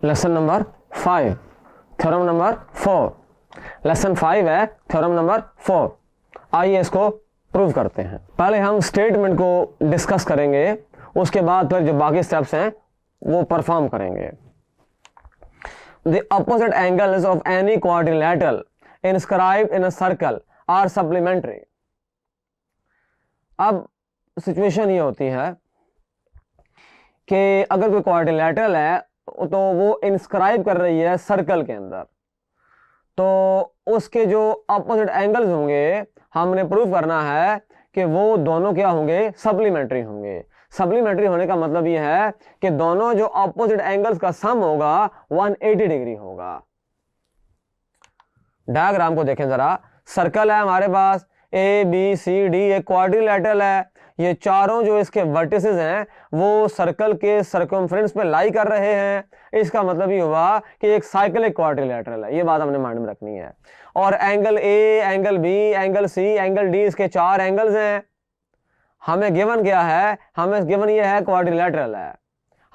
Lesson number 5, theorem number 4। Lesson 5 है, theorem number 4। आइए इसको प्रूव करते हैं। पहले हम स्टेटमेंट को डिस्कस करेंगे, उसके बाद फिर जो बाकी स्टेप्स हैं वो परफॉर्म करेंगे। The opposite angles of any quadrilateral inscribed in a circle are supplementary। अब सिचुएशन ये होती है कि अगर कोई क्वाड्रिलैटरल है तो वो इंस्क्राइब कर रही है सर्कल के अंदर, तो उसके जो अपोजिट एंगल्स होंगे हमने प्रूव करना है कि वो दोनों क्या होंगे, सप्लीमेंट्री होंगे। सप्लीमेंट्री होने का मतलब ये है कि दोनों जो अपोजिट एंगल्स का सम होगा 180 डिग्री होगा। डायग्राम को देखें जरा। सर्कल है हमारे पास ए बी सी डी, एक क्वाड्रिलैटरल है। ये चारों जो इसके वर्टिसेस हैं वो सर्कल के सर्कमफ्रेंस पे लाई कर रहे हैं। इसका मतलब ये हुआ कि एक साइक्लिक क्वाड्रिलैटरल है। ये बात हमने माइंड में रखनी है। और angle A, angle B, angle C, angle D, इसके 4 एंगल्स हैं। हमें गिवन क्या है, हमें गिवन ये है क्वाड्रिलैटरल है।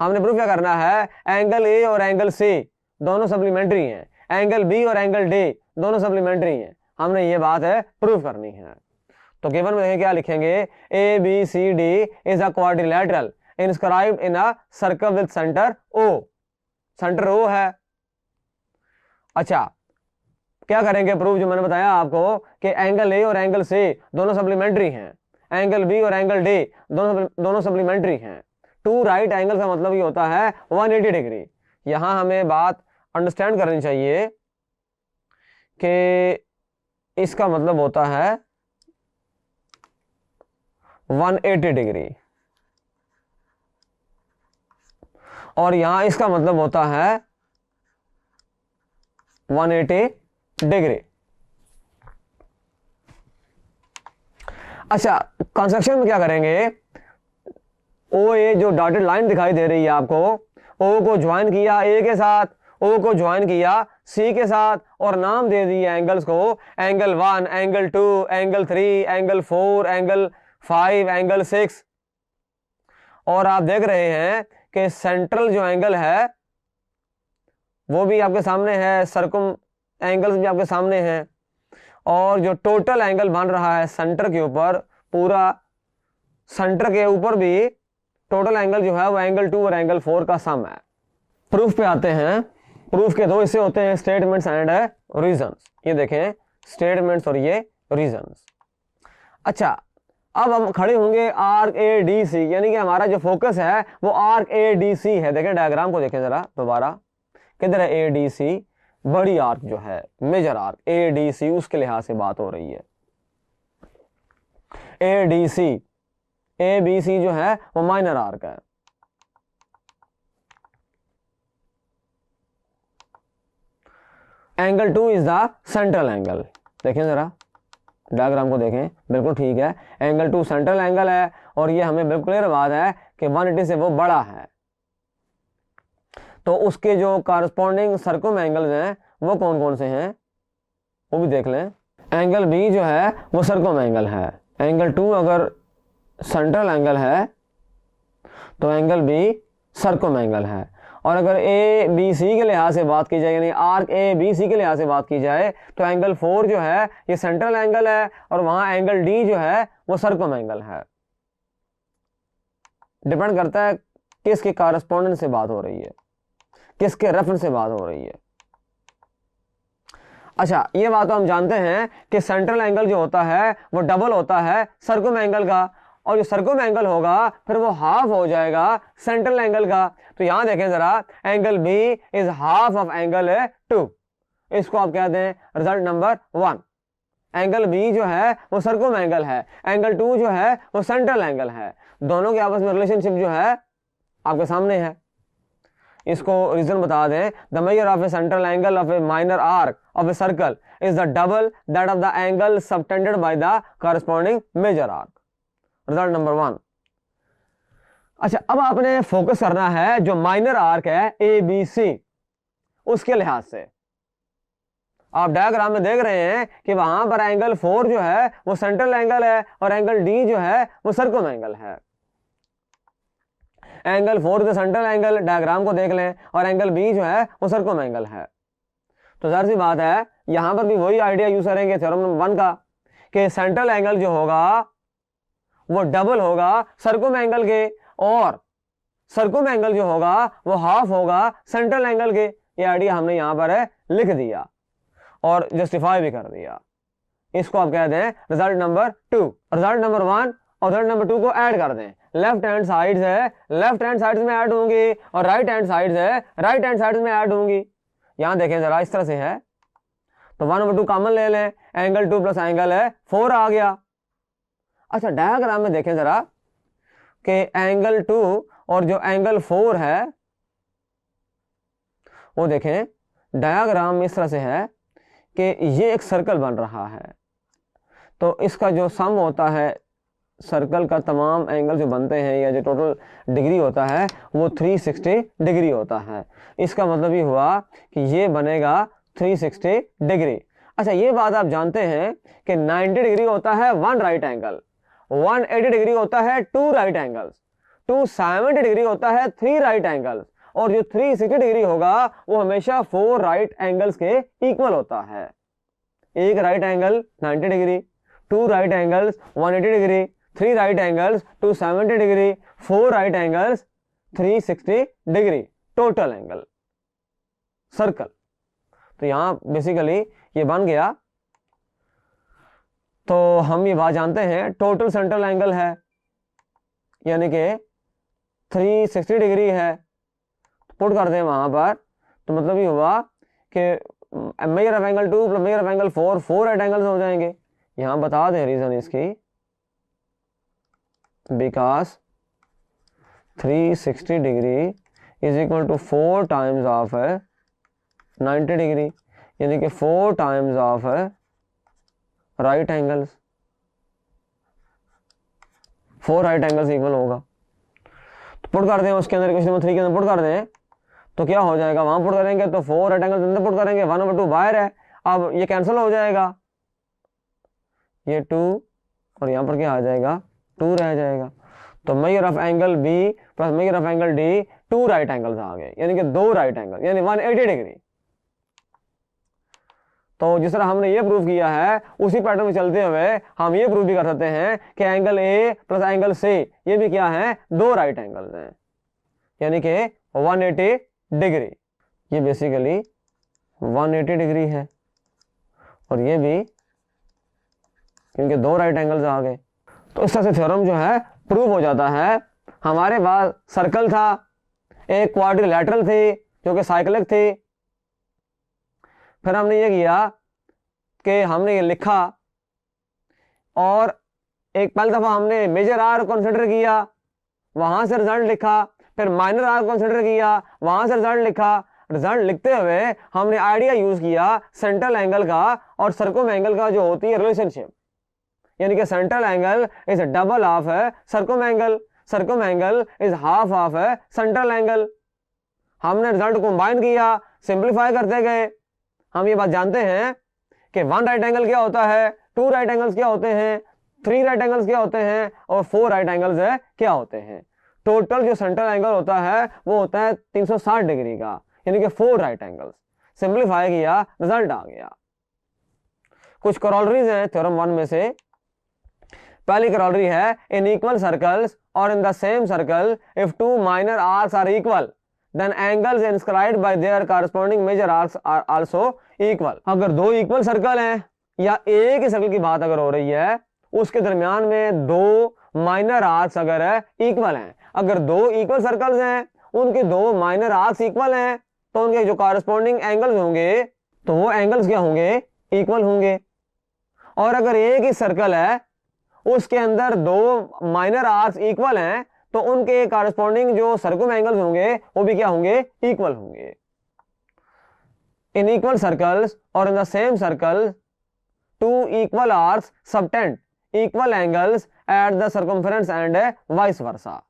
हमने प्रूफ क्या करना है, एंगल ए और एंगल सी दोनों सप्लीमेंट्री हैं, एंगल बी और एंगल डी दोनों सप्लीमेंट्री हैं। हमने ये बात है प्रूफ करनी है। तो गिवन में क्या लिखेंगे, A B C D is a quadrilateral inscribed in a circle with centre O. Centre O है। अच्छा, क्या करेंगे प्रूफ, जो मैंने बताया आपको कि एंगल ए और एंगल सी दोनों सप्लीमेंट्री हैं, एंगल बी और एंगल डी दोनों सप्लीमेंट्री हैं। टू राइट एंगल का मतलब ये होता है 180 डिग्री। यहां हमें बात अंडरस्टैंड करनी चाहिए कि इसका मतलब होता है 180 डिग्री, और यहां इसका मतलब होता है 180 डिग्री। अच्छा, कंस्ट्रक्शन में क्या करेंगे, ओ ए जो डॉटेड लाइन दिखाई दे रही है आपको, ओ को ज्वाइन किया ए के साथ, ओ को ज्वाइन किया सी के साथ, और नाम दे दिए एंगल्स को angle 1, angle 2, angle 3, angle 4, angle 5, angle 6। और आप देख रहे हैं कि सेंट्रल जो एंगल है वो भी आपके सामने है, सर्कम एंगल्स भी आपके सामने हैं, और जो टोटल एंगल बन रहा है सेंटर के ऊपर, पूरा सेंटर के ऊपर भी टोटल एंगल जो है वो एंगल 2 और एंगल 4 का सम है। प्रूफ पे आते हैं। प्रूफ के दो हिस्से होते हैं, स्टेटमेंट्स एंड रीजंस। ये देखें, स्टेटमेंट्स और ये रीजंस। अच्छा, अब हम खड़े होंगे आर्क ए डी सी, यानी कि हमारा जो फोकस है वो आर्क ए डी सी है। देखें डायग्राम को देखें जरा दोबारा, किधर है ए डी सी, बड़ी आर्क जो है, major arc A D C, उसके लिहाज से बात हो रही है। ए डी सी, ए बी सी जो है वो माइनर आर्क है। Angle 2 is the central angle. देखें जरा डायग्राम को देखें, बिल्कुल ठीक है, एंगल 2 सेंट्रल एंगल है, और ये हमें बिल्कुल क्लियर बात है कि 180 से वो बड़ा है। तो उसके जो कॉरस्पॉन्डिंग सर्कम एंगल्स हैं वो कौन कौन से हैं वो भी देख लें। एंगल बी जो है वो सर्कम एंगल है। एंगल 2 अगर सेंट्रल एंगल है तो एंगल बी सर्कम एंगल है। और अगर ए बी सी के लिहाज से बात की जाए, यानी आर्क ए बी सी के लिहाज से बात की जाए, तो एंगल 4 जो है ये सेंट्रल एंगल है, और वहां एंगल डी जो है वो सर्कम एंगल है। डिपेंड करता है किसके कॉरस्पॉन्डेंट से बात हो रही है, किसके रेफरेंस से बात हो रही है। अच्छा, ये बात तो हम जानते हैं कि सेंट्रल एंगल जो होता है वो डबल होता है सर्कम एंगल का, और जो सर्कम एंगल होगा फिर वो हाफ हो जाएगा सेंट्रल एंगल का। तो यहां देखें जरा, angle B is half of angle 2। इसको आप कहते हैं रिजल्ट नंबर 1। एंगल बी जो है वो सर्कम एंगल है, एंगल 2 जो है वो सेंट्रल एंगल है। दोनों के आपस में रिलेशनशिप जो है आपके सामने है। इसको रीजन बता दें, the measure of a central angle of a minor arc of a circle is the double that of the angle subtended by the corresponding major arc. Result number 1। अच्छा, अब आपने फोकस करना है जो माइनर आर्क है ए B सी, उसके लिहाज से। आप डायग्राम में देख रहे हैं कि वहां पर एंगल 4 जो है वो सेंट्रल एंगल है, और एंगल डी जो है वो सर्कम एंगल है। Angle 4 is central angle, diagram को देख लें, और एंगल बी जो है वो सर्कम एंगल है। तो जाहिर सी बात है यहां पर भी वही आइडिया यूज करेंगे थ्योरम नंबर 1 का कि सेंट्रल एंगल जो होगा वो डबल होगा सर्कम एंगल के, और सर्कम एंगल जो होगा वो हाफ होगा सेंट्रल एंगल के। ये आइडिया हमने यहां पर लिख दिया और जस्टिफाई भी कर दिया। इसको आप कहते हैं रिजल्ट नंबर 2। रिजल्ट नंबर 1 और रिजल्ट नंबर 2 को ऐड कर दें। लेफ्ट हैंड साइड है लेफ्ट हैंड साइड में ऐड होंगी, और राइट हैंड साइड है राइट हैंड साइड में ऐड होंगी। यहां देखें जरा, इस तरह से है, तो 1 over 2 कॉमन ले लें, एंगल 2 प्लस एंगल है 4 आ गया। अच्छा, डायग्राम में देखें जरा कि एंगल 2 और जो एंगल 4 है वो देखें, डायग्राम में इस तरह से है कि ये एक सर्कल बन रहा है, तो इसका जो सम होता है सर्कल का तमाम एंगल जो बनते हैं या जो टोटल डिग्री होता है वो 360 डिग्री होता है। इसका मतलब ये हुआ कि ये बनेगा 360 डिग्री। अच्छा, ये बात आप जानते हैं कि 90 डिग्री होता है 1 राइट एंगल, 180 डिग्री होता है 2 राइट एंगल्स, 270 डिग्री होता है 3 राइट एंगल्स, और जो 360 डिग्री होगा वो हमेशा 4 राइट एंगल्स के इक्वल होता है। एक right angle 90 degree, 2 right angles 180 degree, 3 right angles 270 degree, 4 right angles 360 degree, total angle circle. तो यहां बेसिकली ये बन गया। तो हम ये बात जानते हैं टोटल सेंट्रल एंगल है, यानी कि 360 डिग्री है, पुट कर दें वहां पर, तो मतलब ये हुआ कि measure of angle 2 plus major of angle 4 right angles हो जाएंगे। यहां बता दें रीजन इसकी, because 360 degree is equal to 4 times of 90 degree, यानी कि 4 times of right angles, 4 right angles equal होगा। तो पुट कर दें उसके अंदर, क्वेश्चन नंबर 3 के अंदर पुट कर दें, तो क्या हो जाएगा, वहां पुट करेंगे तो 4 राइट एंगल्स अंदर पुट करेंगे, 1 over 2 बाहर है, अब ये कैंसिल हो जाएगा, ये 2 और यहां पर क्या आ जाएगा 2 रह जाएगा। तो major of angle B plus major of angle D, 2 right angles आ गए, यानी कि 2 राइट एंगल, यानी 180 डिग्री। तो जिस तरह हमने ये प्रूव किया है उसी पैटर्न में चलते हुए हम ये प्रूव भी कर सकते हैं कि angle A plus angle C ये भी क्या है, 2 राइट एंगल्स हैं, यानी कि 180 डिग्री। ये बेसिकली 180 डिग्री है, और ये भी क्योंकि 2 राइट एंगल्स आ गए। तो इस तरह से थ्योरम जो है प्रूव हो जाता है। हमारे पास सर्कल था, एक क्वाड्रिलैटरल थी जो कि साइक्लिक थी, फिर हमने ये किया कि हमने ये लिखा, और एक पहली दफा हमने मेजर आर कंसिडर किया, वहां से रिजल्ट लिखा, फिर माइनर आर कंसिडर किया, वहां से रिजल्ट लिखा। रिजल्ट लिखते हुए हमने आइडिया यूज किया सेंट्रल एंगल का और सर्कम एंगल का जो होती है रिलेशनशिप, यानी कि central angle is double of circum angle is half of central angle. हमने रिजल्ट कंबाइन किया, सिंप्लीफाई करते गए। हम ये बात जानते हैं कि 1 राइट एंगल क्या होता है, 2 राइट एंगल्स क्या होते हैं, 3 राइट एंगल्स क्या होते हैं, और 4 राइट एंगल्स है क्या होते हैं। टोटल जो सेंट्रल एंगल होता है वो होता है 360 डिग्री का, यानी कि 4 राइट एंगल्स। सिंप्लीफाई किया, रिजल्ट आ गया। कुछ करोलरीज हैं थ्योरम 1 में से। पहली करोलरी है, इन इक्वल सर्कल्स और in the same circle if 2 minor arcs are equal then angles inscribed by their corresponding major arcs are also equal। अगर 2 इक्वल सर्कल हैं या एक ही सर्कल की बात अगर हो रही है, उसके दरमियान में 2 माइनर आर्क्स अगर इक्वल हैं, अगर 2 इक्वल सर्कल्स हैं, उनके 2 माइनर आर्क्स इक्वल हैं, तो उनके जो कॉरेस्पॉन्डिंग एंगल्स होंगे तो वो एंगल्स क्या होंगे, इक्वल होंगे। और अगर एक ही सर्कल है उसके अंदर 2 माइनर आर्क्स इक्वल हैं, तो उनके कॉरेस्पॉन्डिंग जो सर्कम एंगल्स होंगे वो भी क्या होंगे, इक्वल होंगे। इन इक्वल सर्कल्स और in the same circle 2 equal arcs subtend equal angles at the circumference and vice versa.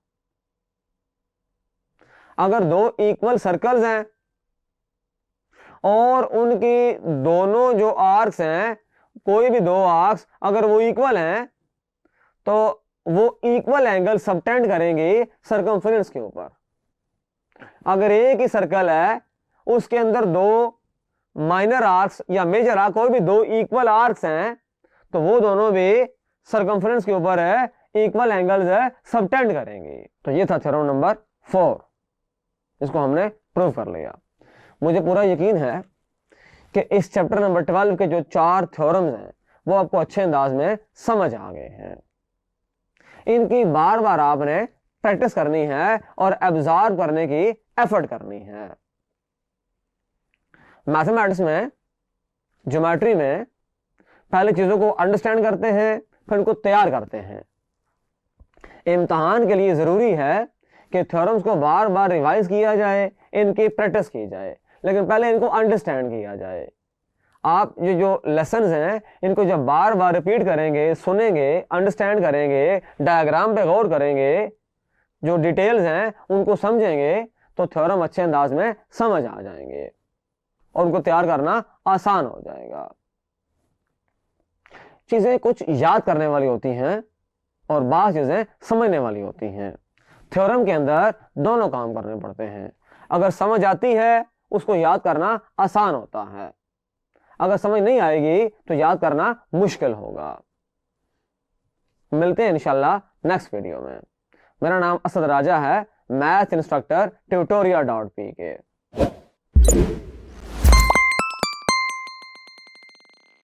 अगर 2 इक्वल सर्कल्स हैं और उनकी दोनों जो आर्क्स हैं, कोई भी 2 आर्क्स अगर वो इक्वल हैं, तो वो इक्वल एंगल सबटेंड करेंगे सर्कमफ्रेंस के ऊपर। अगर एक ही सर्कल है उसके अंदर दो माइनर आर्क्स या मेजर आर्क, कोई भी दो इक्वल आर्क्स हैं, तो वो दोनों भी सर्कमफ्रेंस के ऊपर है इक्वल एंगल्स है सबटेंड करेंगे। तो ये था थ्योरम नंबर 4, इसको हमने प्रूव कर लिया। मुझे पूरा यकीन है कि इस चैप्टर नंबर 12 के जो 4 थ्योरम्स हैं वो आपको अच्छे अंदाज में समझ आ गए हैं। इनकी बार बार आपने प्रैक्टिस करनी है और एब्जॉर्ब करने की एफर्ट करनी है। मैथमेटिक्स में, ज्योमेट्री में पहले चीजों को अंडरस्टैंड करते हैं, फिर उनको तैयार करते हैं। इम्तहान के लिए जरूरी है कि थ्योरम्स को बार बार रिवाइज किया जाए, इनकी प्रैक्टिस की जाए, लेकिन पहले इनको अंडरस्टैंड किया जाए। आप ये जो लेसन्स हैं इनको जब बार बार रिपीट करेंगे, सुनेंगे, अंडरस्टैंड करेंगे, डायग्राम पे गौर करेंगे, जो डिटेल्स हैं उनको समझेंगे, तो थ्योरम अच्छे अंदाज में समझ आ जाएंगे और उनको तैयार करना आसान हो जाएगा। चीजें कुछ याद करने वाली होती हैं और बाकी चीजें समझने वाली होती हैं। थ्योरम के अंदर दोनों काम करने पड़ते हैं। अगर समझ आती है उसको याद करना आसान होता है, अगर समझ नहीं आएगी तो याद करना मुश्किल होगा। मिलते हैं इंशाल्लाह नेक्स्ट वीडियो में। मेरा नाम असद राजा है, मैथ इंस्ट्रक्टर ट्यूटोरियल.pk।